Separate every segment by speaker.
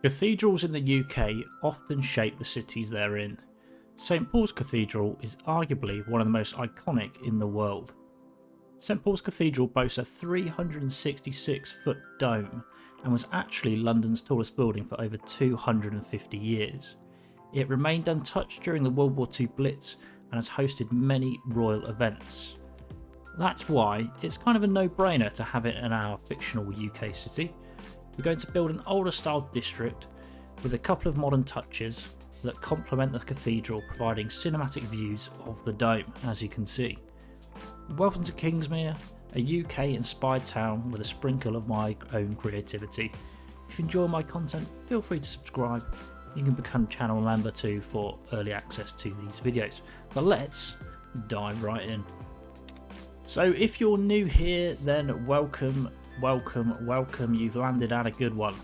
Speaker 1: Cathedrals in the UK often shape the cities they're in. St Paul's Cathedral is arguably one of the most iconic in the world. St Paul's Cathedral boasts a 366-foot dome and was actually London's tallest building for over 250 years. It remained untouched during the World War II Blitz and has hosted many royal events. That's why it's kind of a no-brainer to have it in our fictional UK city. We're going to build an older style district with a couple of modern touches that complement the cathedral, providing cinematic views of the dome, as you can see. Welcome to Kingsmere, a UK inspired town with a sprinkle of my own creativity. If you enjoy my content, feel free to subscribe. You can become channel member too for early access to these videos. But let's dive right in. So if you're new here, then welcome. You've landed at a good one.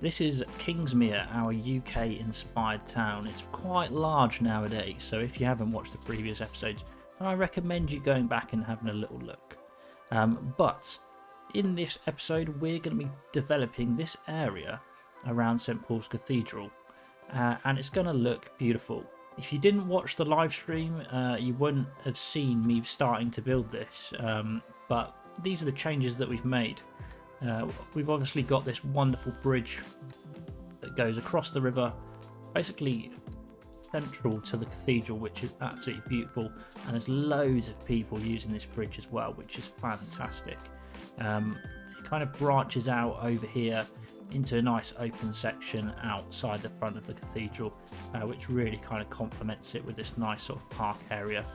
Speaker 1: This is Kingsmere, our UK inspired town. It's quite large nowadays, so if you haven't watched the previous episodes, then I recommend you going back and having a little look. But in this episode, we're going to be developing this area around St Paul's Cathedral, and it's going to look beautiful. If you didn't watch the live stream, you wouldn't have seen me starting to build this, but these are the changes that we've made. We've obviously got this wonderful bridge that goes across the river, basically central to the cathedral, which is absolutely beautiful, and there's loads of people using this bridge as well, which is fantastic. It kind of branches out over here into a nice open section outside the front of the cathedral, which really kind of complements it with this nice sort of park area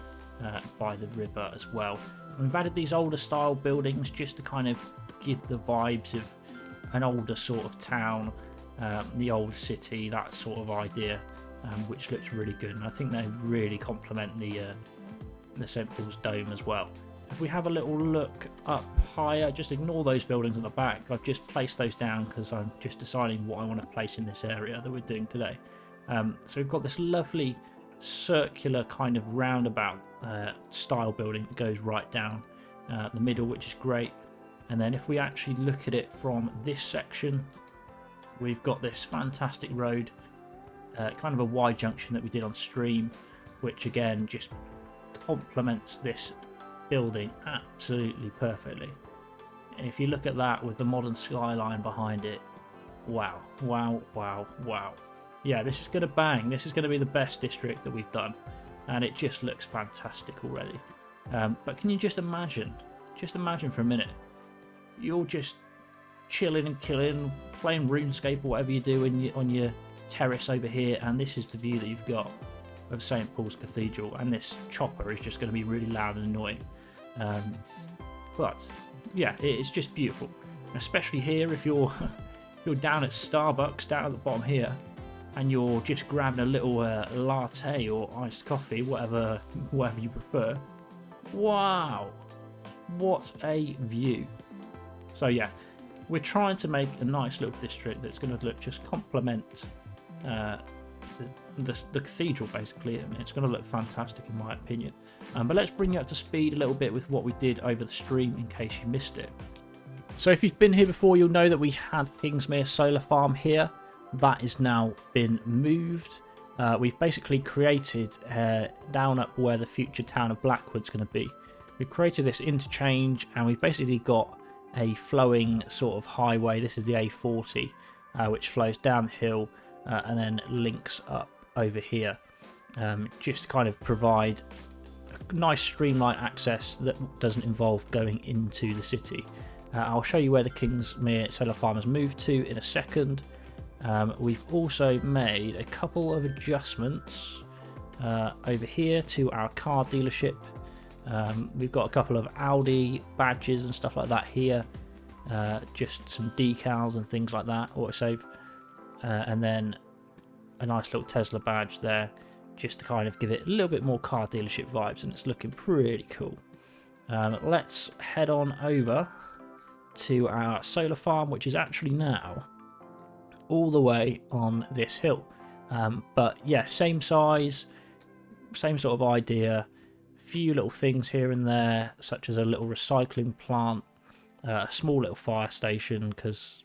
Speaker 1: by the river as well. And we've added these older style buildings just to kind of give the vibes of an older sort of town, the old city, that sort of idea, which looks really good, and I think they really complement the St Paul's dome as well. If we have a little look up higher, just ignore those buildings at the back. I've just placed those down because I'm just deciding what I want to place in this area that we're doing today. So we've got this lovely circular kind of roundabout style building that goes right down the middle, which is great. And then if we actually look at it from this section, we've got this fantastic road, kind of a Y junction that we did on stream, which again just complements this building absolutely perfectly. And if you look at that with the modern skyline behind it, wow. Yeah, this is going to bang. This is going to be the best district that we've done, and it just looks fantastic already. But can you just imagine for a minute, you're just chilling and killing, playing RuneScape or whatever you do on your terrace over here, and this is the view that you've got of St Paul's Cathedral, and this chopper is just going to be really loud and annoying. But yeah, it's just beautiful, especially here if you're down at Starbucks down at the bottom here, and you're just grabbing a little latte or iced coffee, whatever you prefer. Wow, what a view! So yeah, we're trying to make a nice little district that's going to look just complement the cathedral basically. I mean, it's going to look fantastic in my opinion. But let's bring you up to speed a little bit with what we did over the stream in case you missed it. So if you've been here before, you'll know that we had Kingsmere solar farm here. That has now been moved. We've basically created down up where the future town of Blackwood's going to be. We've created this interchange, and we've basically got a flowing sort of highway. This is the A40, which flows down the hill and then links up over here, just to kind of provide a nice streamlined access that doesn't involve going into the city. I'll show you where the Kingsmere solar farm has moved to in a second. We've also made a couple of adjustments over here to our car dealership. We've got a couple of Audi badges and stuff like that here, just some decals and things like that, autosave, and then a nice little Tesla badge there, just to kind of give it a little bit more car dealership vibes, and it's looking pretty cool. Let's head on over to our solar farm, which is actually now all the way on this hill, but yeah, same size, same sort of idea. Few little things here and there, such as a little recycling plant, a small little fire station, because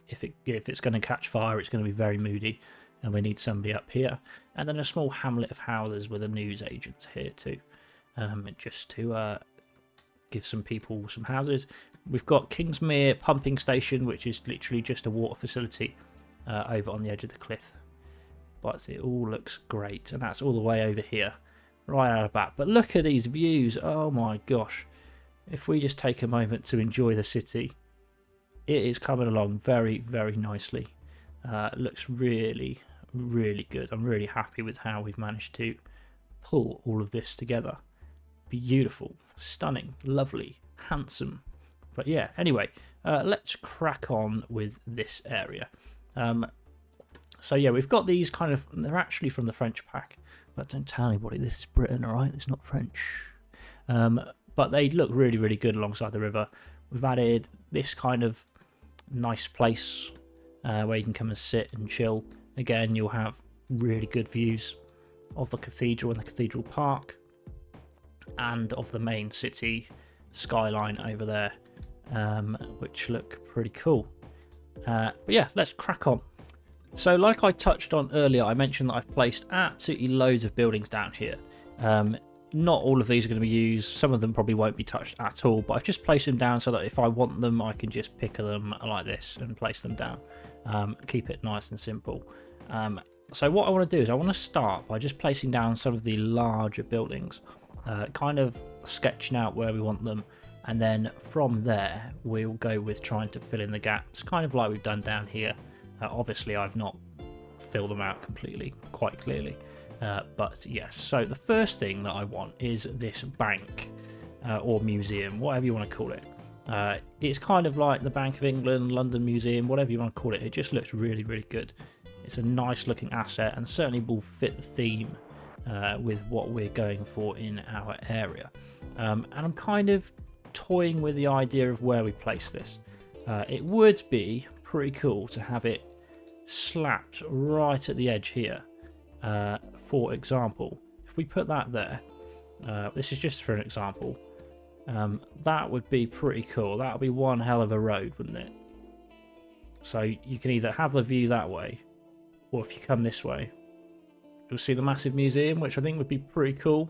Speaker 1: if it's going to catch fire, it's going to be very moody, and we need somebody up here. And then a small hamlet of houses with a newsagent here too, just to give some people some houses. We've got Kingsmere pumping station, which is literally just a water facility over on the edge of the cliff. But it all looks great, and that's all the way over here, right out of the back. But look at these views, oh my gosh. If we just take a moment to enjoy the city, it is coming along very, very nicely. It looks really, really good. I'm really happy with how we've managed to pull all of this together. Beautiful, stunning, lovely, handsome. But yeah, anyway, let's crack on with this area. So yeah, we've got these kind of, they're actually from the French pack, but don't tell anybody this is Britain, alright? It's not French. But they look really, really good alongside the river. We've added this kind of nice place where you can come and sit and chill. Again, you'll have really good views of the cathedral and the cathedral park, and of the main city skyline over there, which look pretty cool. But yeah, let's crack on. So like I touched on earlier, I mentioned that I've placed absolutely loads of buildings down here. Not all of these are going to be used. Some of them probably won't be touched at all, but I've just placed them down so that if I want them, I can just pick them like this and place them down. Keep it nice and simple. So what I want to do is I want to start by just placing down some of the larger buildings, kind of sketching out where we want them, and then from there we'll go with trying to fill in the gaps, kind of like we've done down here. Obviously I've not filled them out completely, quite clearly, but yes. So the first thing that I want is this bank or museum, whatever you want to call it. It's kind of like the Bank of England, London Museum, whatever you want to call it. It just looks really, really good. It's a nice looking asset and certainly will fit the theme with what we're going for in our area. And I'm kind of toying with the idea of where we place this. It would be pretty cool to have it slapped right at the edge here. For example, if we put that there, this is just for an example, that would be pretty cool. That would be one hell of a road, wouldn't it? So you can either have the view that way, or if you come this way, you'll see the massive museum, which I think would be pretty cool.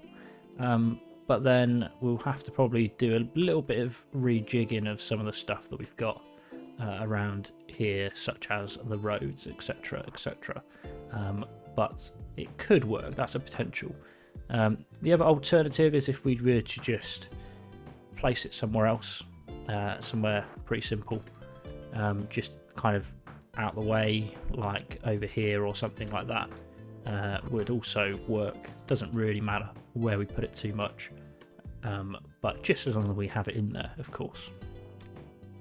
Speaker 1: But then we'll have to probably do a little bit of rejigging of some of the stuff that we've got around here, such as the roads, etc, etc. But it could work. That's a potential. The other alternative is if we were to just place it somewhere else, somewhere pretty simple, just kind of out the way, like over here or something like that, would also work. Doesn't really matter where we put it too much, but just as long as we have it in there, of course.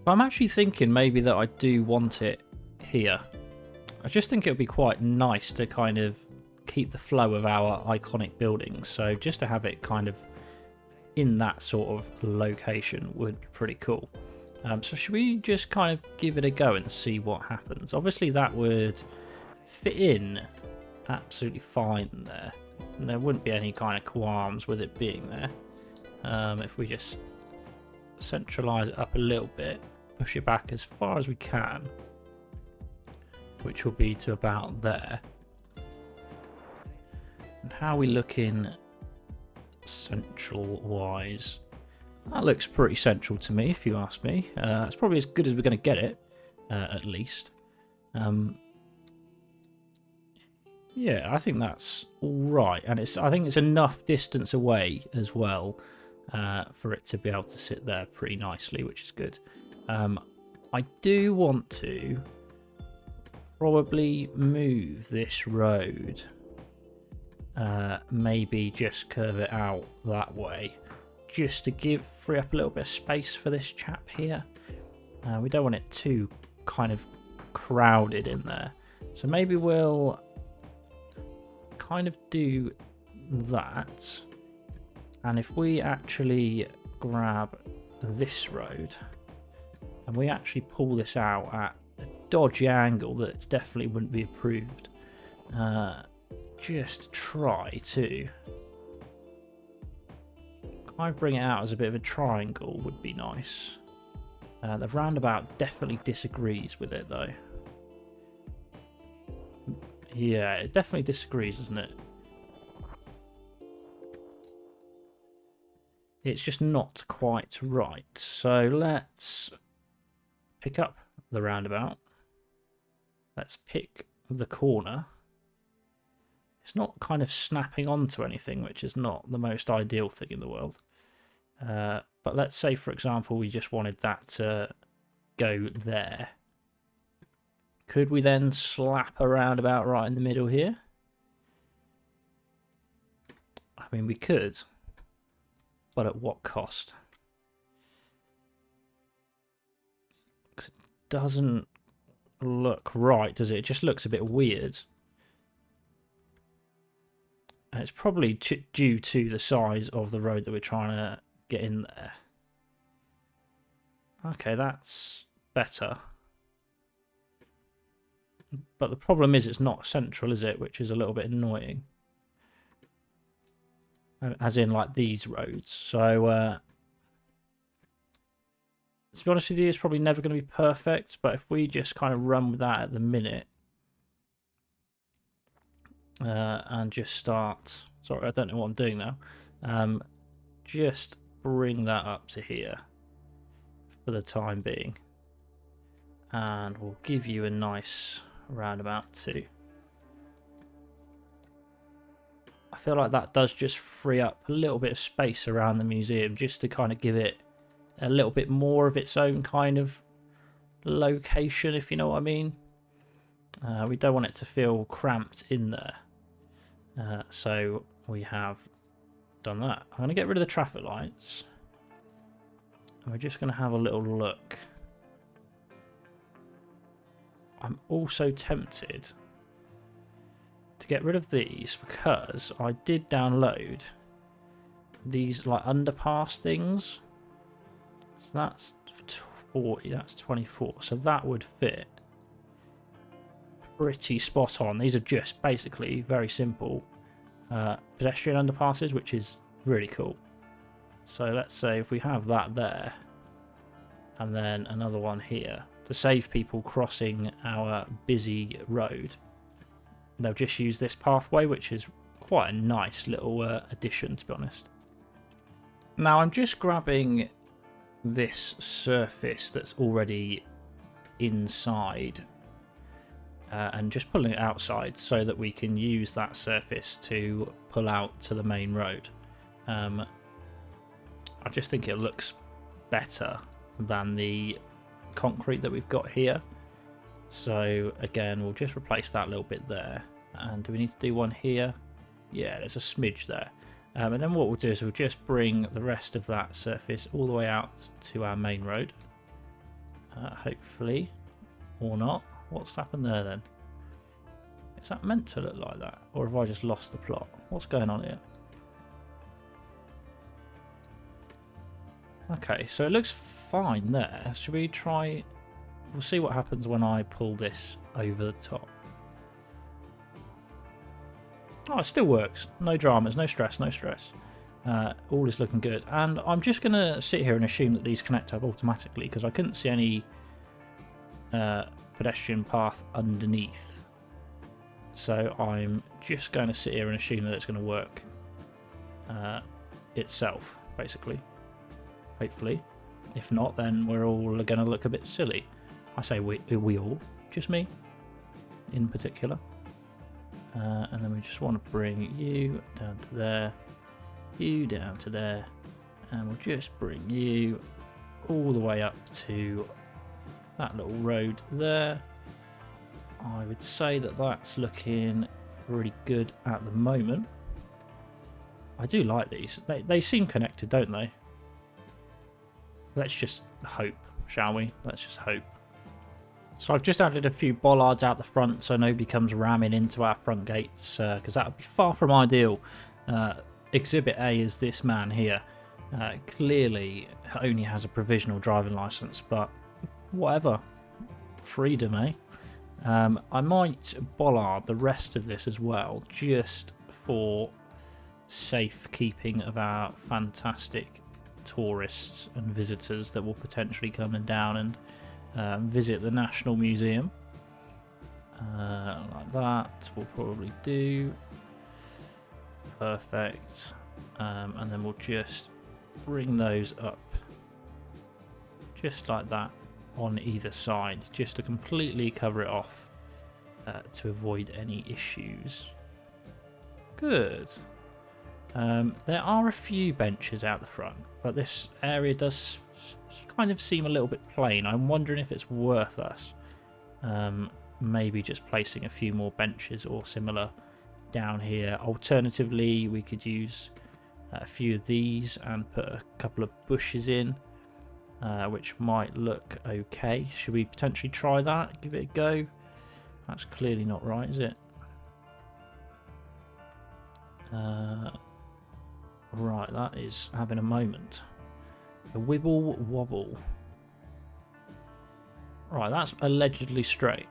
Speaker 1: I'm actually thinking maybe that I do want it here. I just think it would be quite nice to kind of keep the flow of our iconic buildings, so just to have it kind of in that sort of location would be pretty cool. So should we just kind of give it a go and see what happens? Obviously that would fit in absolutely fine there, and there wouldn't be any kind of qualms with it being there. If we just centralize it up a little bit, push it back as far as we can, which will be to about there. And how are we looking central wise? That looks pretty central to me, if you ask me. It's probably as good as we're going to get it, at least. Yeah, I think that's all right, and I think it's enough distance away as well for it to be able to sit there pretty nicely, which is good. I do want to probably move this road, maybe just curve it out that way, just to free up a little bit of space for this chap here. We don't want it too kind of crowded in there, so maybe we'll kind of do that. And if we actually grab this road and we actually pull this out at a dodgy angle that definitely wouldn't be approved, just try to kind of bring it out as a bit of a triangle would be nice. The roundabout definitely disagrees with it though. Yeah, it definitely disagrees, doesn't it? It's just not quite right. So let's pick up the roundabout. Let's pick the corner. It's not kind of snapping onto anything, which is not the most ideal thing in the world. But let's say, for example, we just wanted that to go there. Could we then slap a roundabout right in the middle here? I mean, we could, but at what cost? Because it doesn't look right, does it? It just looks a bit weird. And it's probably due to the size of the road that we're trying to get in there. Okay, that's better. But the problem is it's not central, is it? Which is a little bit annoying. As in, like, these roads. So, to be honest with you, it's probably never going to be perfect. But if we just kind of run with that at the minute. And just start... Sorry, I don't know what I'm doing now. Just bring that up to here for the time being. And we'll give you a nice roundabout too. I feel like that does just free up a little bit of space around the museum just to kind of give it a little bit more of its own kind of location, if you know what I mean. We don't want it to feel cramped in there. So we have done that. I'm going to get rid of the traffic lights. And we're just going to have a little look. I'm also tempted to get rid of these because I did download these like underpass things. So that's 40, that's 24. So that would fit pretty spot on. These are just basically very simple pedestrian underpasses, which is really cool. So let's say if we have that there and then another one here to save people crossing our busy road, they'll just use this pathway, which is quite a nice little addition, to be honest. Now I'm just grabbing this surface that's already inside and just pulling it outside so that we can use that surface to pull out to the main road. I just think it looks better than the concrete that we've got here. So again, we'll just replace that little bit there. And do we need to do one here? Yeah, there's a smidge there. And then what we'll do is we'll just bring the rest of that surface all the way out to our main road. Hopefully, or not. What's happened there then? Is that meant to look like that? Or have I just lost the plot? What's going on here? Okay, so it looks fine there. Should we try... We'll see what happens when I pull this over the top. Oh, it still works. No dramas, no stress, no stress. All is looking good. And I'm just going to sit here and assume that these connect up automatically because I couldn't see any pedestrian path underneath. So I'm just going to sit here and assume that it's going to work itself, basically. Hopefully. If not, then we're all going to look a bit silly. I say we all, just me in particular. And then we just want to bring you down to there, you down to there, and we'll just bring you all the way up to that little road there. I would say that that's looking really good at the moment. I do like these. They seem connected, don't they? Let's just hope, shall we? Let's just hope. So I've just added a few bollards out the front so nobody comes ramming into our front gates, because that would be far from ideal. Exhibit A is this man here. Clearly only has a provisional driving licence, but whatever. Freedom, eh? I might bollard the rest of this as well, just for safekeeping of our fantastic tourists and visitors that will potentially come down and visit the National Museum. Like like that will probably do. Perfect. And then we'll just bring those up just like that on either side, just to completely cover it off to avoid any issues. Good. There are a few benches out the front, but this area does kind of seem a little bit plain. I'm wondering if it's worth us maybe just placing a few more benches or similar down here. Alternatively, we could use a few of these and put a couple of bushes in, which might look okay. Should we potentially try that? Give it a go? That's clearly not right, is it? Right, that is having a moment. A wibble wobble. Right, that's allegedly straight.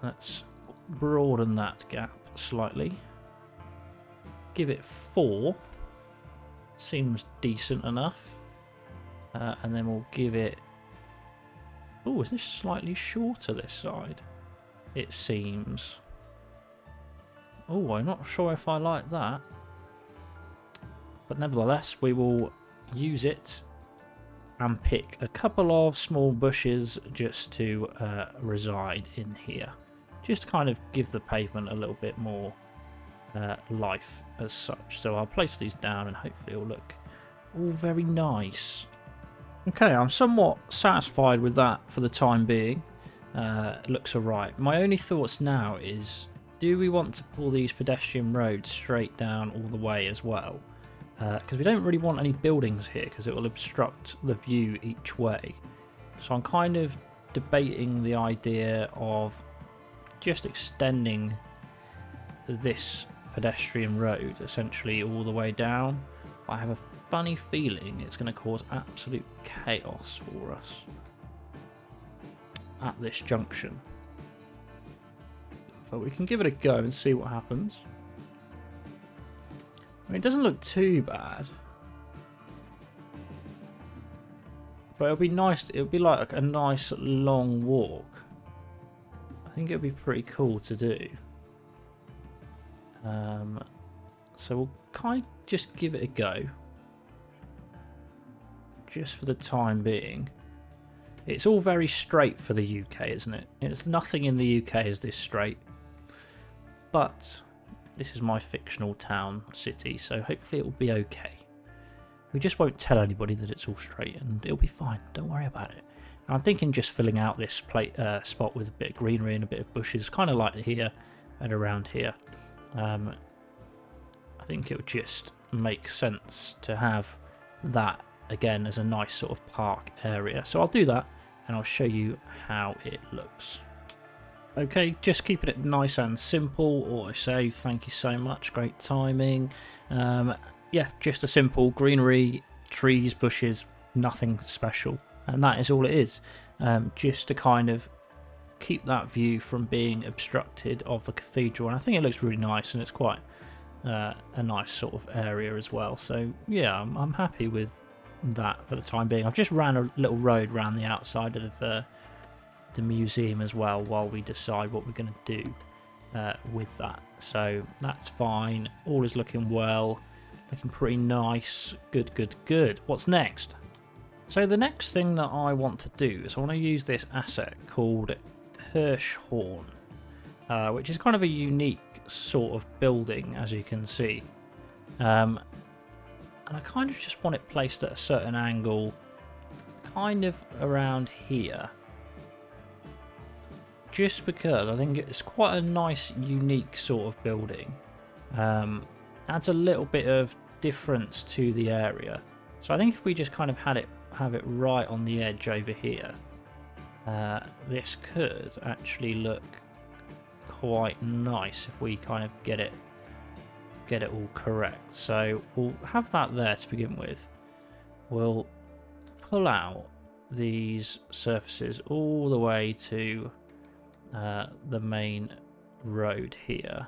Speaker 1: Let's broaden that gap slightly. Give it 4. Seems decent enough. And then we'll give it... Oh, is this slightly shorter this side? It seems. Oh, I'm not sure if I like that. But nevertheless, we will use it and pick a couple of small bushes just to reside in here. Just to kind of give the pavement a little bit more life as such. So I'll place these down and hopefully it'll look all very nice. Okay, I'm somewhat satisfied with that for the time being. Looks alright. My only thoughts now is, do we want to pull these pedestrian roads straight down all the way as well? Because we don't really want any buildings here because it will obstruct the view each way. So I'm kind of debating the idea of just extending this pedestrian road essentially all the way down. I have a funny feeling it's going to cause absolute chaos for us at this junction. But we can give it a go and see what happens. I mean, it doesn't look too bad. But it'll be nice, it'll be like a nice long walk. I think it'll be pretty cool to do. So we'll kind of just give it a go. Just for the time being. It's all very straight for the UK, isn't it? It's nothing in the UK is this straight. But this is my fictional town, city, so hopefully it will be okay. We just won't tell anybody that it's all straight and it'll be fine. Don't worry about it. And I'm thinking just filling out this spot with a bit of greenery and a bit of bushes, kind of like here and around here. I think it would just make sense to have that again as a nice sort of park area. So I'll do that and I'll show you how it looks. Okay, just keeping it nice and simple. Autosave, thank you so much, great timing. Yeah, just a simple greenery, trees, bushes, nothing special. And that is all it is. Just to kind of keep that view from being obstructed of the cathedral. And I think it looks really nice and it's quite a nice sort of area as well. So yeah, I'm happy with that for the time being. I've just ran a little road around the outside of the museum as well while we decide what we're going to do with that. So that's fine. All is looking well. Looking pretty nice. Good, good, good. What's next? So the next thing that I want to do is I want to use this asset called Hirschhorn, which is kind of a unique sort of building, as you can see. And I kind of just want it placed at a certain angle, kind of around here. Just because I think it's quite a nice, unique sort of building. Adds a little bit of difference to the area. So I think if we just kind of have it right on the edge over here, this could actually look quite nice if we kind of get it all correct. So we'll have that there to begin with. We'll pull out these surfaces all the way to the main road here,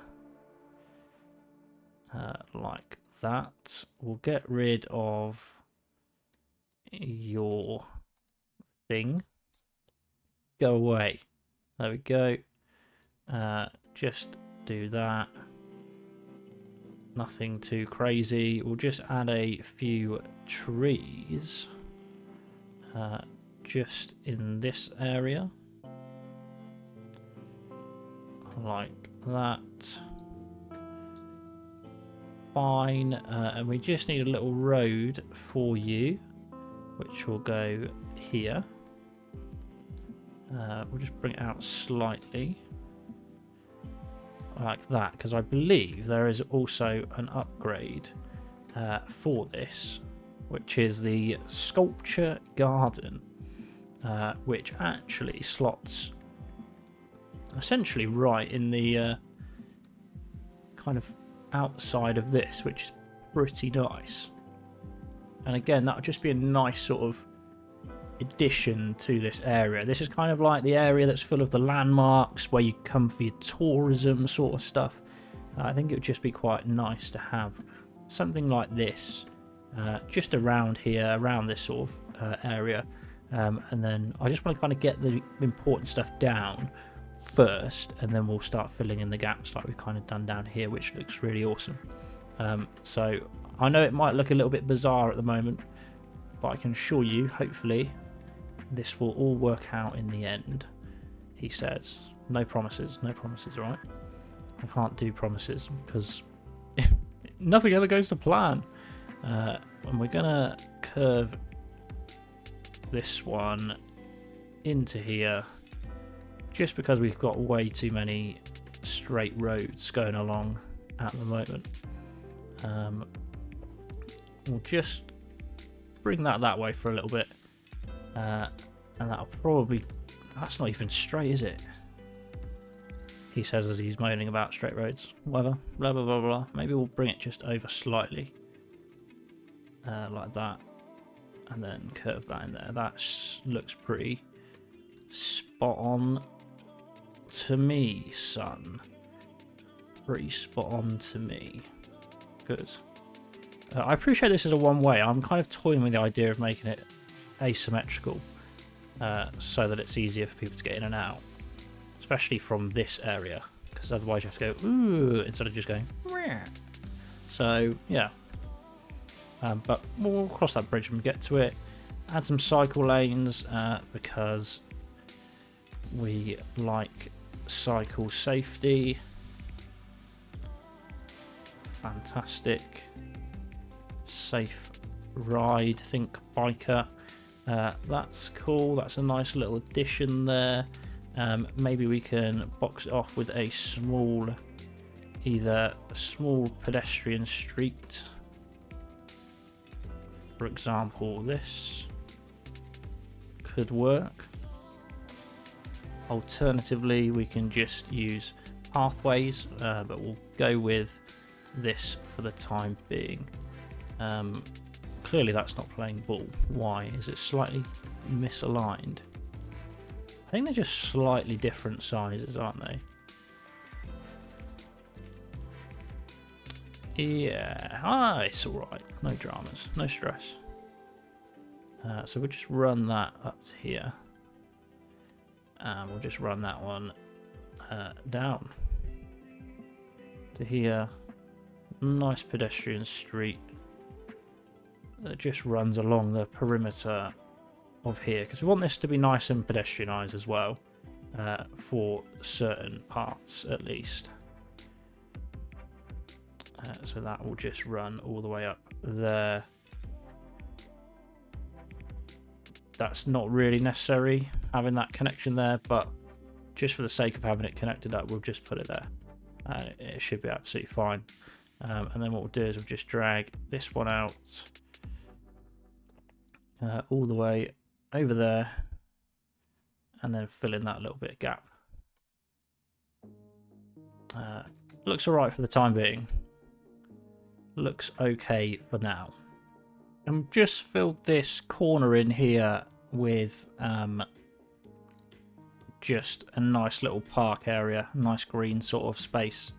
Speaker 1: like that. We'll get rid of your thing. Go away. There we go. Just do that. Nothing too crazy. We'll just add a few trees just in this area, like that. Fine. And we just need a little road for you, which will go here. We'll just bring it out slightly like that, because I believe there is also an upgrade for this, which is the sculpture garden, which actually slots essentially right in the kind of outside of this, which is pretty nice. And again, that would just be a nice sort of addition to this area. This is kind of like the area that's full of the landmarks where you come for your tourism sort of stuff. I think it would just be quite nice to have something like this just around here, around this sort of area. And then I just want to kind of get the important stuff down first, and then we'll start filling in the gaps like we've kind of done down here, which looks really awesome. So I know it might look a little bit bizarre at the moment, but I can assure you, hopefully, this will all work out in the end, he says. No promises, right? I can't do promises because nothing ever goes to plan. And we're going to curve this one into here just because we've got way too many straight roads going along at the moment. We'll just bring that way for a little bit, and that'll probably, that's not even straight, is it? He says as he's moaning about straight roads. Whatever, blah blah blah blah. Maybe we'll bring it just over slightly, like that, and then curve that in there. That looks pretty spot on to me, son. Pretty spot on to me. Good. I appreciate this is a one-way. I'm kind of toying with the idea of making it asymmetrical, so that it's easier for people to get in and out, especially from this area, because otherwise you have to go ooh instead of just going Meh. So yeah, but we'll cross that bridge when we get to it. Add some cycle lanes because we like cycle safety. Fantastic. Safe ride, think biker. That's cool. That's a nice little addition there. Maybe we can box it off with a small, either a small pedestrian street, for example. This could work. Alternatively, we can just use pathways, but we'll go with this for the time being. Clearly that's not playing ball. Why? Is it slightly misaligned? I think they're just slightly different sizes, aren't they? Yeah, it's alright. No dramas, no stress. So we'll just run that up to here. And we'll just run that one down to here. Nice pedestrian street that just runs along the perimeter of here, because we want this to be nice and pedestrianised as well, for certain parts at least. So that will just run all the way up there. That's not really necessary having that connection there, but just for the sake of having it connected up, we'll just put it there. It should be absolutely fine. And then what we'll do is we'll just drag this one out all the way over there, and then fill in that little bit of gap. Looks alright for the time being. Looks okay for now. And just filled this corner in here with just a nice little park area, nice green sort of space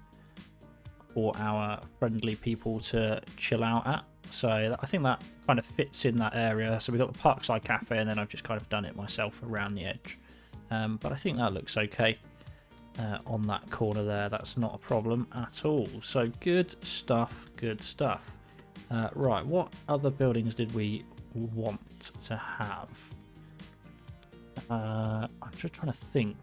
Speaker 1: for our friendly people to chill out at. So I think that kind of fits in that area. So we've got the Parkside Cafe, and then I've just kind of done it myself around the edge. But I think that looks okay. on that corner there. That's not a problem at all. So good stuff, good stuff. Right, what other buildings did we want to have? I'm just trying to think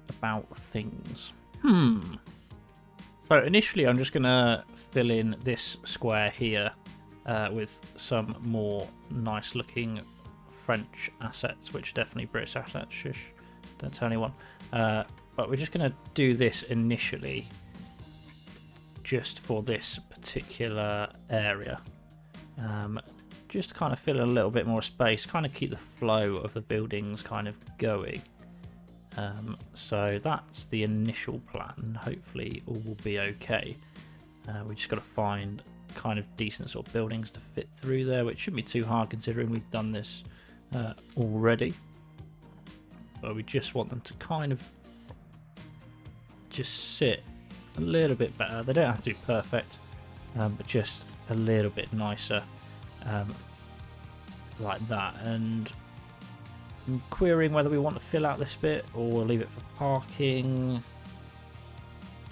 Speaker 1: about things. So initially I'm just going to fill in this square here with some more nice looking French assets, which are definitely British assets. Shush, don't tell anyone. But we're just going to do this initially just for this particular area. Just to kind of fill in a little bit more space, kind of keep the flow of the buildings kind of going. So that's the initial plan. Hopefully all will be okay. We just got to find kind of decent sort of buildings to fit through there, which shouldn't be too hard considering we've done this already. But we just want them to kind of just sit a little bit better. They don't have to be perfect, but just a little bit nicer, like that. And I'm querying whether we want to fill out this bit or leave it for parking.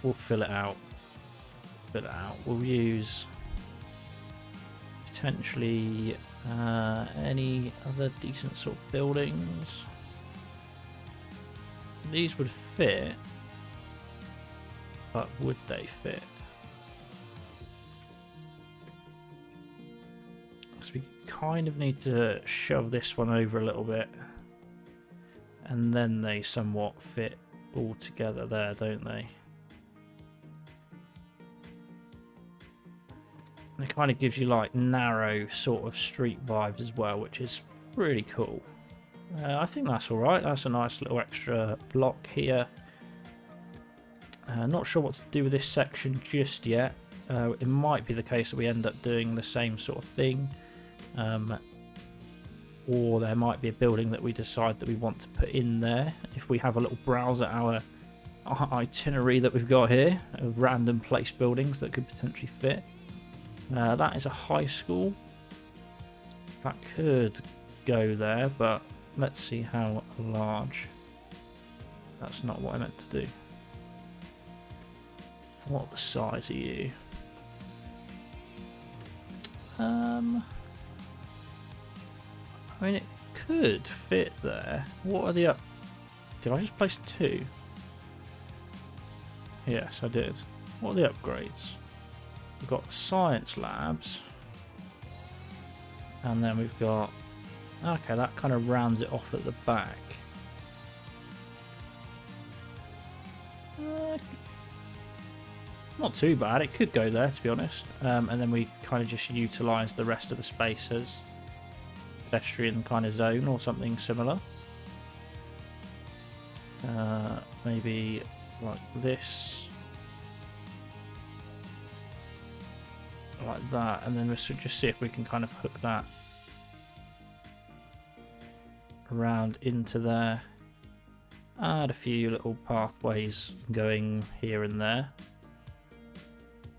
Speaker 1: We'll fill it out. Fill it out. We'll use potentially any other decent sort of buildings. These would fit, but would they fit? So we kind of need to shove this one over a little bit, and then they somewhat fit all together there, don't they? And it kind of gives you like narrow sort of street vibes as well, which is really cool. I think that's alright. That's a nice little extra block here. Not sure what to do with this section just yet. It might be the case that we end up doing the same sort of thing. Or there might be a building that we decide that we want to put in there. If we have a little browse at our itinerary that we've got here of random place buildings that could potentially fit. That is a high school. That could go there, but let's see how large. That's not what I meant to do. What size are you? I mean, it could fit there. What are the up? Did I just place 2? Yes, I did. What are the upgrades? We've got science labs, and then we've got. Okay, that kind of rounds it off at the back. Not too bad. It could go there, to be honest. And then we kind of just utilise the rest of the space as pedestrian kind of zone or something similar. Maybe like this. Like that. And then we'll just see if we can kind of hook that around into there. Add a few little pathways going here and there.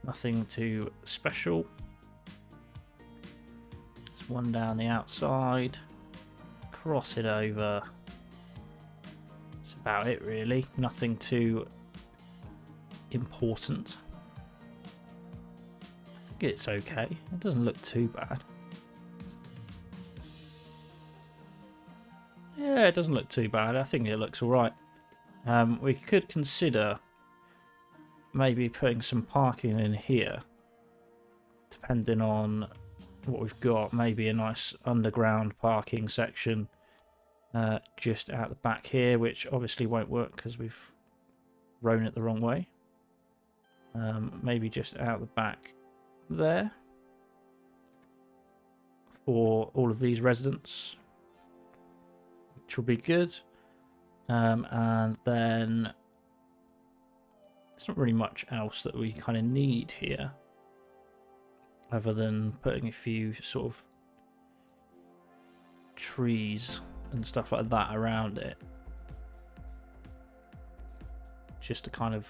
Speaker 1: Nothing too special. There's one down the outside. Cross it over. That's about it really. Nothing too important. I think it's okay. It doesn't look too bad. Yeah, it doesn't look too bad. I think it looks alright. We could consider maybe putting some parking in here, depending on what we've got. Maybe a nice underground parking section just out the back here, which obviously won't work because we've thrown it the wrong way. Maybe just out the back there for all of these residents, which will be good. And then there's not really much else that we kind of need here other than putting a few sort of trees and stuff like that around it, just to kind of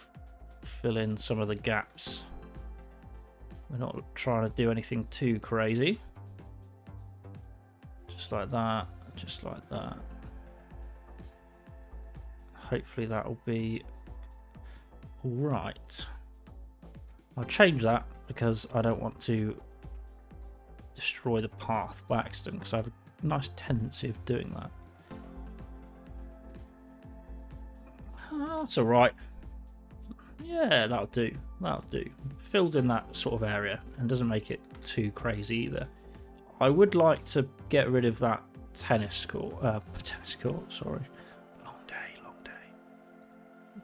Speaker 1: fill in some of the gaps. We're not trying to do anything too crazy. Just like that, just like that. Hopefully that will be Right. I'll change that because I don't want to destroy the path by accident, because I have a nice tendency of doing that. That's alright. Yeah, that'll do. That'll do. Fills in that sort of area and doesn't make it too crazy either. I would like to get rid of that tennis court, sorry. Long day.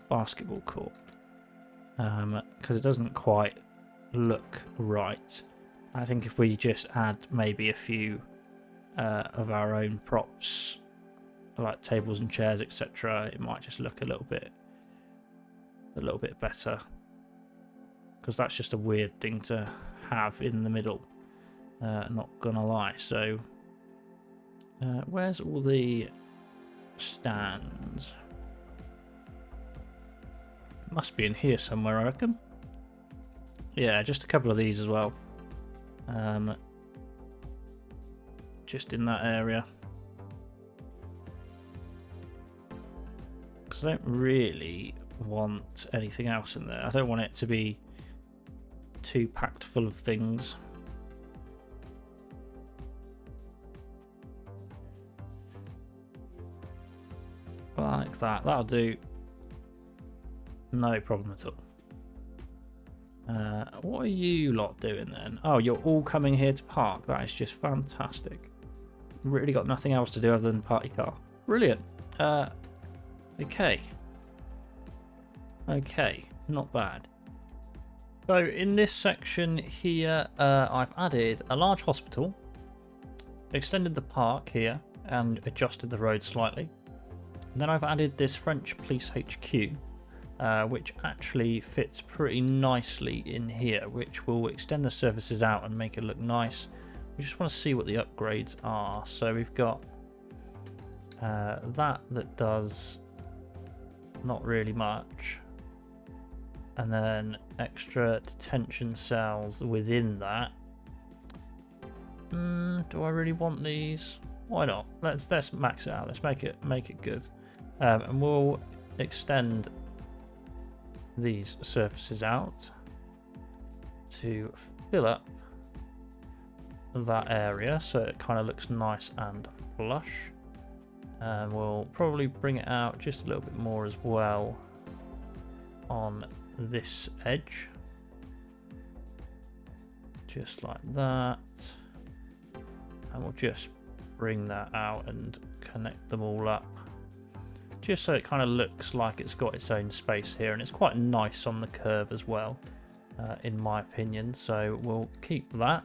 Speaker 1: Basketball court. Because it doesn't quite look right. I think if we just add maybe a few of our own props, like tables and chairs, etc., it might just look a little bit better. Because that's just a weird thing to have in the middle. Not gonna lie. So, where's all the stands? Must be in here somewhere, I reckon. Yeah, just a couple of these as well. Just in that area. Because I don't really want anything else in there. I don't want it to be too packed full of things. Like that. That'll do. No problem at all. What are you lot doing then? Oh, you're all coming here to park. That is just fantastic. Really got nothing else to do other than party car. Brilliant. Okay. Okay, not bad. So in this section here, I've added a large hospital, extended the park here, and adjusted the road slightly. And then I've added this French Police HQ, which actually fits pretty nicely in here, which will extend the surfaces out and make it look nice. We just want to see what the upgrades are. So we've got that does not really much, and then extra detention cells within that. Do I really want these? Why not? Let's max it out. Let's make it good, and we'll extend these surfaces out to fill up that area so it kind of looks nice and flush. And we'll probably bring it out just a little bit more as well on this edge, just like that, and we'll just bring that out and connect them all up, just so it kind of looks like it's got its own space here, and it's quite nice on the curve as well, in my opinion. So we'll keep that,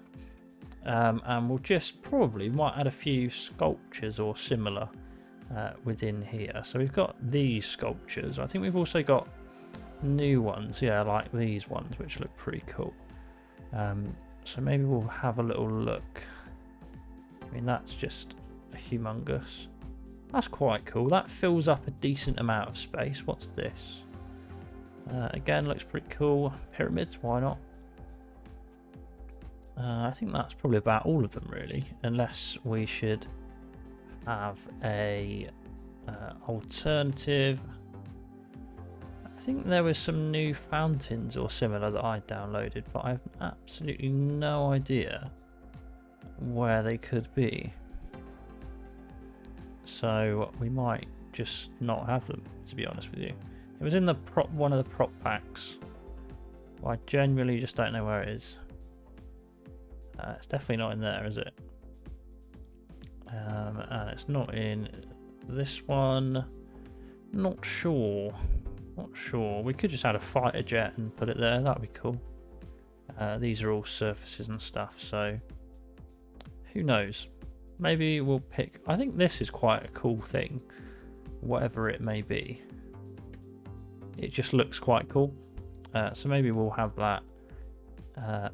Speaker 1: and we'll just probably might add a few sculptures or similar within here. So we've got these sculptures. I think we've also got new ones, yeah, like these ones, which look pretty cool. So maybe we'll have a little look. I mean, that's just humongous. That's quite cool. That fills up a decent amount of space. What's this? Again, looks pretty cool. Pyramids, why not? I think that's probably about all of them, really, unless we should have a alternative. I think there was some new fountains or similar that I downloaded, but I have absolutely no idea where they could be. So we might just not have them, to be honest with you. It was in the one of the prop packs, but I genuinely just don't know where it is. It's definitely not in there, is it? And it's not in this one. Not sure. Not sure. We could just add a fighter jet and put it there. That'd be cool. These are all surfaces and stuff, so who knows? Maybe we'll pick. I think this is quite a cool thing, whatever it may be. It just looks quite cool. So maybe we'll have that.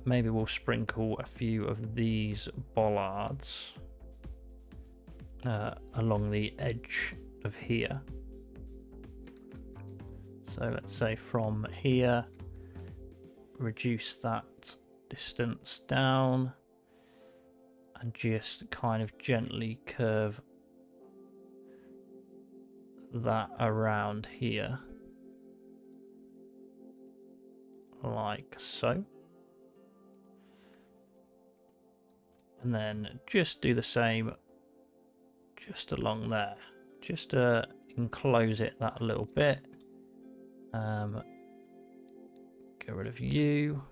Speaker 1: Maybe we'll sprinkle a few of these bollards along the edge of here. So let's say from here, reduce that distance down and just kind of gently curve that around here. like so. And then just do the same just along there. Just to enclose it that little bit. Get rid of you.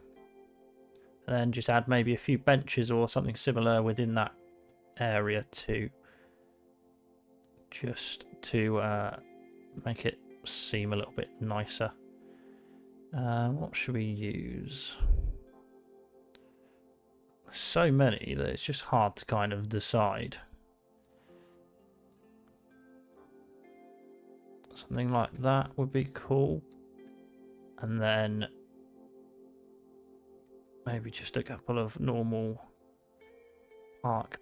Speaker 1: And then just add maybe a few benches or something similar within that area too. Just to make it seem a little bit nicer. What should we use? So many that it's just hard to kind of decide. Something like that would be cool. And then maybe just a couple of normal park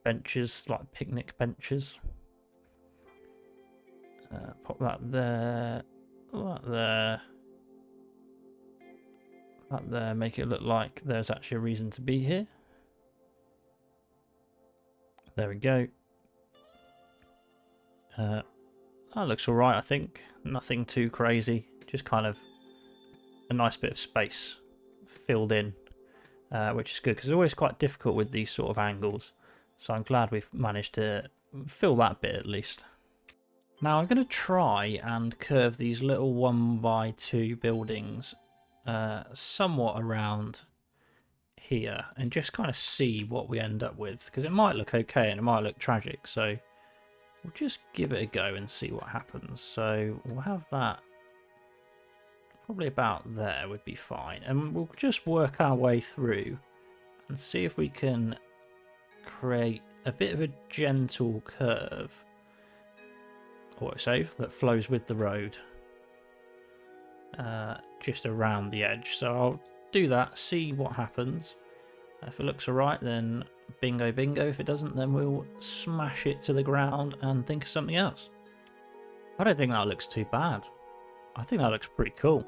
Speaker 1: benches, like picnic benches. Pop that there, that there, that there, make it look like there's actually a reason to be here. There we go. That looks alright, I think. Nothing too crazy, just kind of a nice bit of space filled in, which is good because it's always quite difficult with these sort of angles. So I'm glad we've managed to fill that bit at least. Now I'm going to try and curve these little 1x2 buildings somewhat around here and just kind of see what we end up with, because it might look okay and it might look tragic, so we'll just give it a go and see what happens. So we'll have that probably about there would be fine, and we'll just work our way through and see if we can create a bit of a gentle curve, autosave, that flows with the road just around the edge. So I'll do that, see what happens. If it looks alright, then bingo bingo. If it doesn't, then we'll smash it to the ground and think of something else. I don't think that looks too bad. I think that looks pretty cool.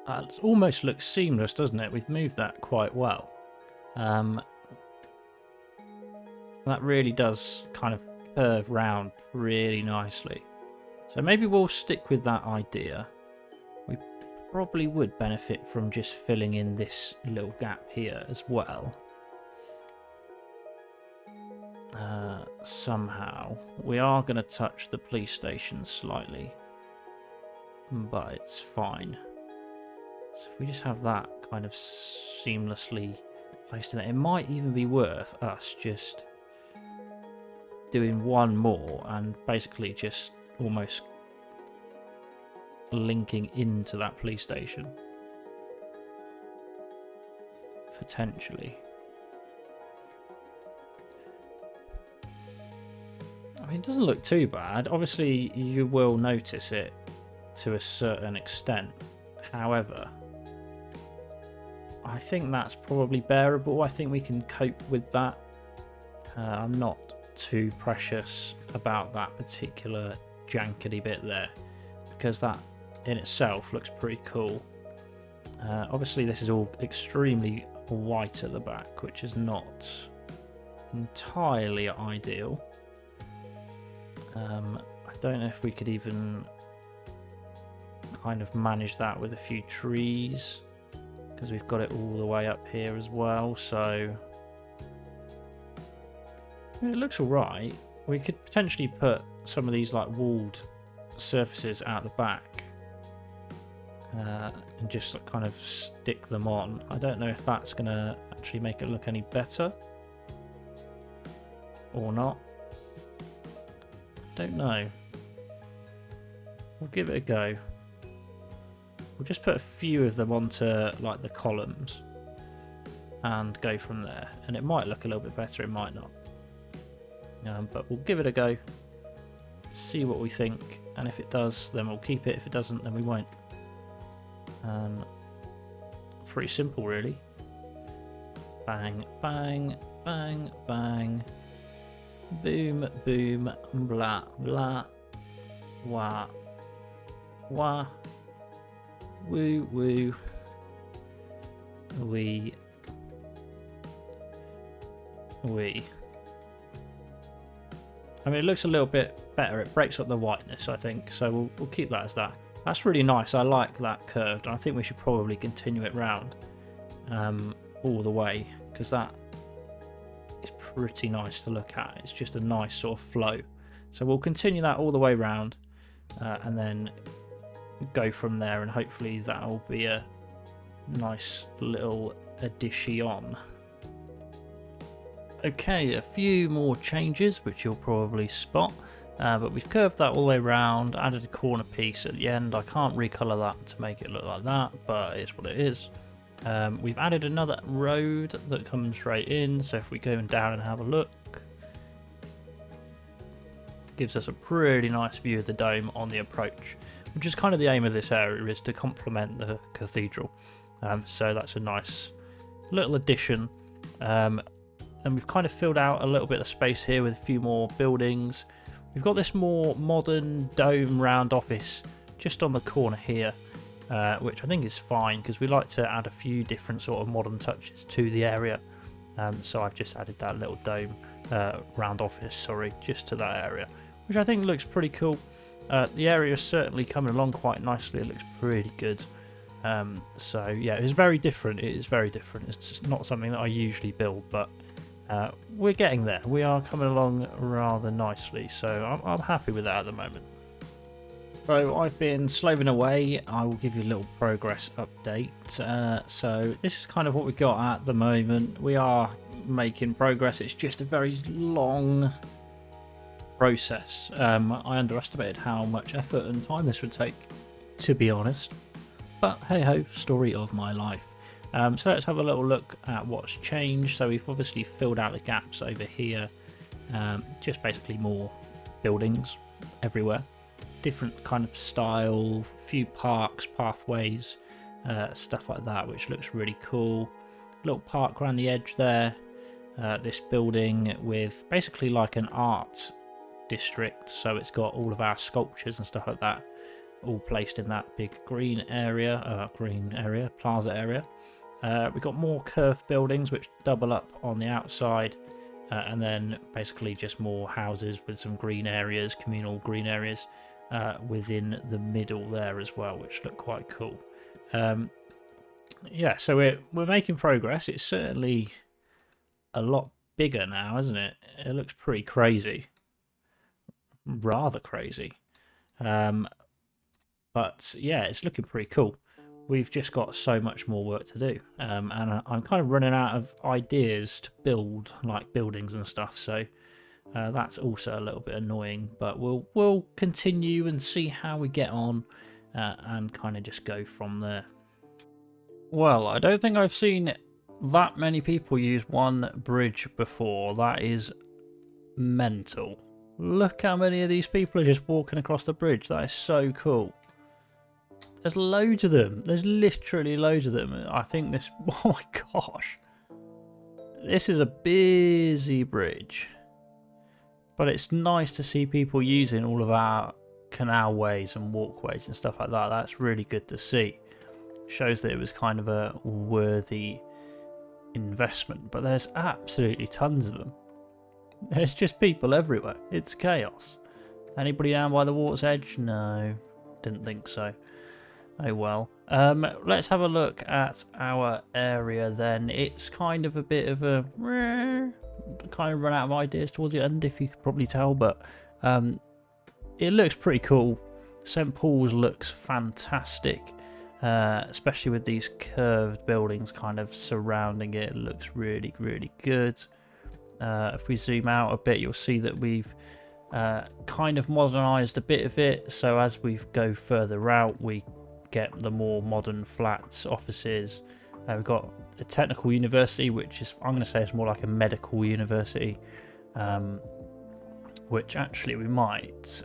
Speaker 1: It almost looks seamless, doesn't it? We've moved that quite well. That really does kind of curve round really nicely. So maybe we'll stick with that idea. We probably would benefit from just filling in this little gap here as well. Somehow. We are going to touch the police station slightly, but it's fine. So if we just have that kind of seamlessly placed in there, it might even be worth us just doing one more and basically just almost linking into that police station. Potentially. I mean, it doesn't look too bad. Obviously, you will notice it to a certain extent. However, I think that's probably bearable. I think we can cope with that. I'm not too precious about that particular jankety bit there, because that in itself looks pretty cool. Obviously this is all extremely white at the back, which is not entirely ideal. I don't know if we could even kind of manage that with a few trees, because we've got it all the way up here as well. So I mean, it looks alright. We could potentially put some of these like walled surfaces out the back and just like, kind of stick them on. I don't know if that's going to actually make it look any better or not. Don't know. We'll give it a go. We'll just put a few of them onto like the columns and go from there. And it might look a little bit better, it might not. But we'll give it a go, see what we think, and if it does, then we'll keep it. If it doesn't, then we won't. Pretty simple, really. Bang, bang, bang, bang. Boom, boom, blah, blah. Wah, wah. Woo, woo. Wee. Wee. I mean, it looks a little bit better. It breaks up the whiteness, I think. So we'll keep that as that. That's really nice. I like that curved, and I think we should probably continue it round all the way, because that is pretty nice to look at. It's just a nice sort of flow. So we'll continue that all the way round, and then go from there, and hopefully that'll be a nice little addition. Okay, a few more changes which you'll probably spot, but we've curved that all the way around, added a corner piece at the end. I can't recolour that to make it look like that, but it's what it is. We've added another road that comes straight in, so if we go down and have a look, it gives us a pretty nice view of the dome on the approach, which is kind of the aim of this area, is to complement the cathedral. So that's a nice little addition. Then we've kind of filled out a little bit of space here with a few more buildings. We've got this more modern dome round office just on the corner here, which I think is fine because we like to add a few different sort of modern touches to the area. So I've just added that little dome round office, just to that area, which I think looks pretty cool. The area is certainly coming along quite nicely. It looks pretty good. So yeah, it's very different. It is very different. It's just not something that I usually build, but we're getting there. We are coming along rather nicely, so I'm happy with that at the moment. So I've been slaving away. I will give you a little progress update. So this is kind of what we got at the moment. We are making progress. It's just a very long process. I underestimated how much effort and time this would take, to be honest. But hey ho, story of my life. So let's have a little look at what's changed. So we've obviously filled out the gaps over here. Just basically more buildings everywhere. Different kind of style, few parks, pathways, stuff like that, which looks really cool. Little park around the edge there. This building with basically like an art district. So it's got all of our sculptures and stuff like that all placed in that big green area, plaza area. We've got more curved buildings which double up on the outside, and then basically just more houses with some green areas, communal green areas within the middle there as well, which look quite cool. Yeah, so we're making progress. It's certainly a lot bigger now, isn't it? It looks pretty crazy, rather crazy. But yeah, it's looking pretty cool. We've just got so much more work to do, and I'm kind of running out of ideas to build like buildings and stuff, so that's also a little bit annoying, but we'll continue and see how we get on, and kind of just go from there. Well, I don't think I've seen that many people use one bridge before. That is mental. Look how many of these people are just walking across the bridge. That is so cool. There's loads of them. There's literally loads of them. I think this... Oh my gosh. This is a busy bridge. But it's nice to see people using all of our canal ways and walkways and stuff like that. That's really good to see. Shows that it was kind of a worthy investment. But there's absolutely tons of them. There's just people everywhere. It's chaos. Anybody down by the water's edge? No. Didn't think so. Oh well. Let's have a look at our area then. It's kind of a bit of a... kind of run out of ideas towards the end, if you could probably tell, but it looks pretty cool. St. Paul's looks fantastic, especially with these curved buildings kind of surrounding it. It looks really, really good. If we zoom out a bit, you'll see that we've kind of modernised a bit of it, so as we go further out, we get the more modern flats, offices. We've got a technical university, which is, I'm going to say, it's more like a medical university, which actually we might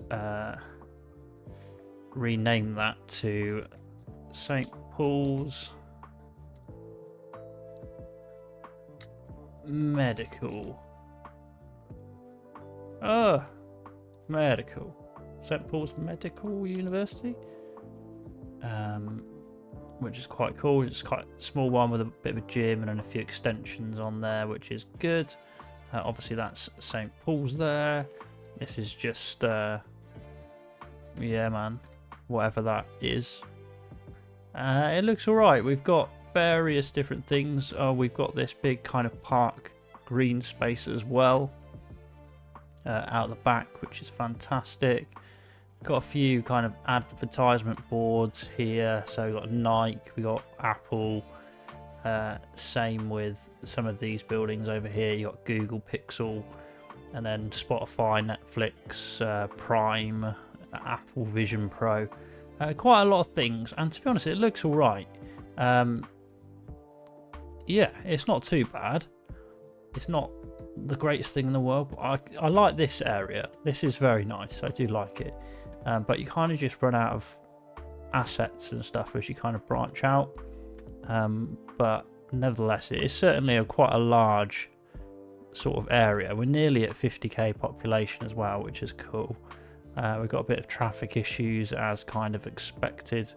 Speaker 1: rename that to St. Paul's Medical. Medical. St. Paul's Medical University. Which is quite cool. It's quite a small one with a bit of a gym and then a few extensions on there, which is good. Obviously that's St. Paul's there. This is just yeah man, whatever that is. It looks alright. We've got various different things. We've got this big kind of park green space as well out the back, which is fantastic. Got a few kind of advertisement boards here. So we've got Nike, we got Apple. Same with some of these buildings over here. You got Google Pixel, and then Spotify, Netflix, Prime, Apple Vision Pro. Quite a lot of things, and to be honest, it looks all right. Yeah, it's not too bad. It's not the greatest thing in the world, but I like this area. This is very nice. I do like it. But you kind of just run out of assets and stuff as you kind of branch out. But nevertheless, it is certainly quite a large sort of area. We're nearly at 50k population as well, which is cool. We've got a bit of traffic issues as kind of expected,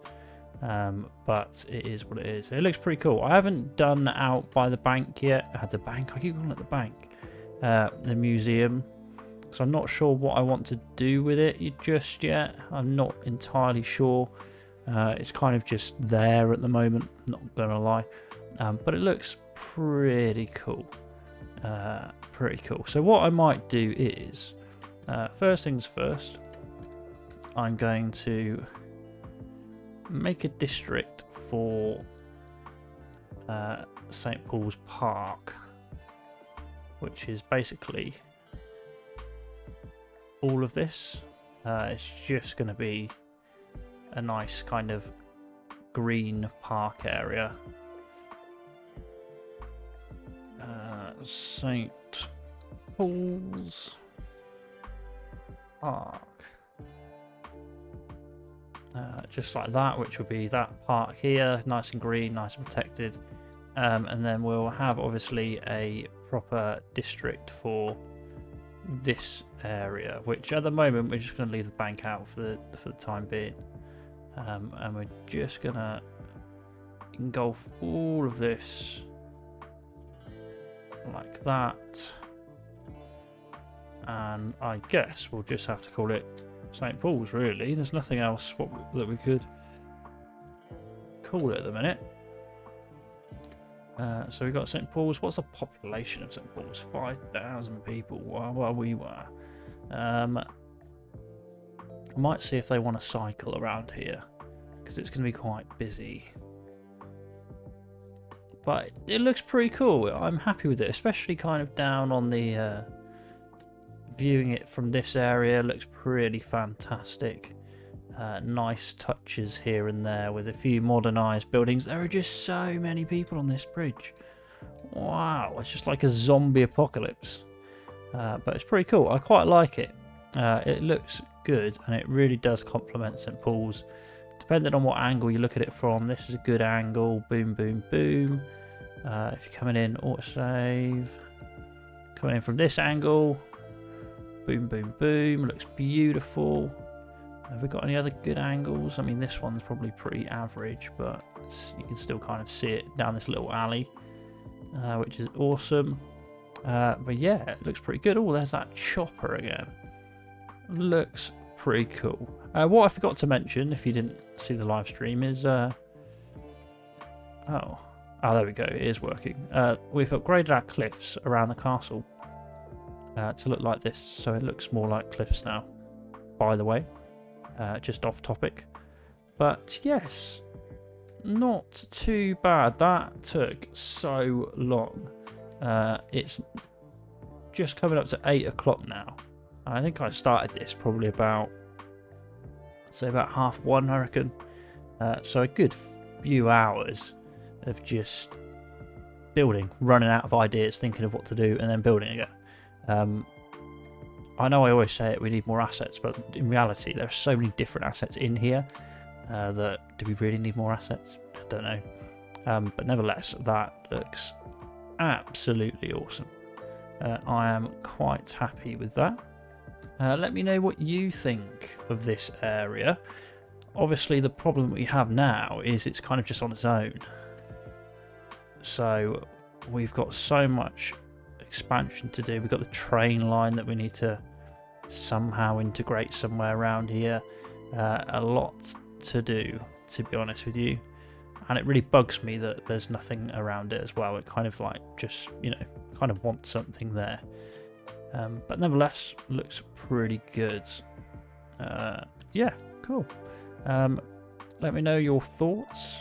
Speaker 1: but it is what it is. It looks pretty cool. I haven't done out by the bank yet. The bank? I keep calling it the bank. The museum. So I'm not sure what I want to do with it just yet. I'm not entirely sure. It's kind of just there at the moment, not gonna lie. But it looks pretty cool. Pretty cool. So what I might do is, first things first, I'm going to make a district for St. Paul's Park, which is basically all of this. It's just going to be a nice kind of green park area. St. Paul's Park. Just like that, which would be that park here, nice and green, nice and protected. And then we'll have obviously a proper district for this area, which at the moment we're just going to leave the bank out for the time being. And we're just going to engulf all of this like that. And I guess we'll just have to call it St. Paul's, really. There's nothing else that we could call it at the minute. So we've got St. Paul's. What's the population of St. Paul's? 5,000 people. Well, we were. I might see if they want to cycle around here, because it's going to be quite busy. But it looks pretty cool. I'm happy with it, especially kind of down on the... viewing it from this area looks pretty fantastic. Nice touches here and there with a few modernised buildings. There are just so many people on this bridge. Wow, it's just like a zombie apocalypse. But it's pretty cool. I quite like it. It looks good, and it really does complement St. Paul's. Depending on what angle you look at it from, this is a good angle. Boom, boom, boom. If you're coming in, autosave. Coming in from this angle. Boom, boom, boom. Looks beautiful. Have we got any other good angles? I mean, this one's probably pretty average, but you can still kind of see it down this little alley, which is awesome. But yeah, it looks pretty good. Oh, there's that chopper again. Looks pretty cool. What I forgot to mention, if you didn't see the live stream, is... oh, there we go. It is working. We've upgraded our cliffs around the castle to look like this, so it looks more like cliffs now, by the way. Just off topic, but yes, not too bad. That took so long. It's just coming up to 8 o'clock now. I think I started this probably about, I'd say about 1:30, I reckon. So a good few hours of just building, running out of ideas, thinking of what to do, and then building again. I know I always say it, we need more assets, but in reality there are so many different assets in here that do we really need more assets? I don't know. But nevertheless, that looks absolutely awesome. I am quite happy with that. Let me know what you think of this area. Obviously the problem we have now is it's kind of just on its own. So we've got so much expansion to do. We've got the train line that we need to somehow integrate somewhere around here. a lot to do, to be honest with you. And it really bugs me that there's nothing around it as well. It kind of like just, kind of wants something there. But nevertheless, looks pretty good. Yeah, cool. Let me know your thoughts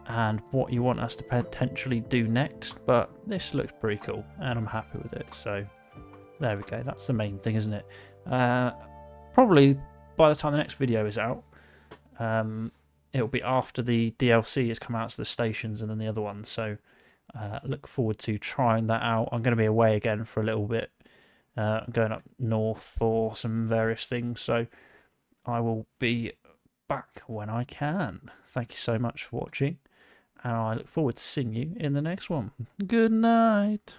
Speaker 1: and what you want us to potentially do next. But this looks pretty cool and I'm happy with it. So there we go. That's the main thing, isn't it? Probably by the time the next video is out, it'll be after the DLC has come out to the stations and then the other one. So look forward to trying that out. I'm going to be away again for a little bit. I'm going up north for some various things. So I will be back when I can. Thank you so much for watching. And I look forward to seeing you in the next one. Good night.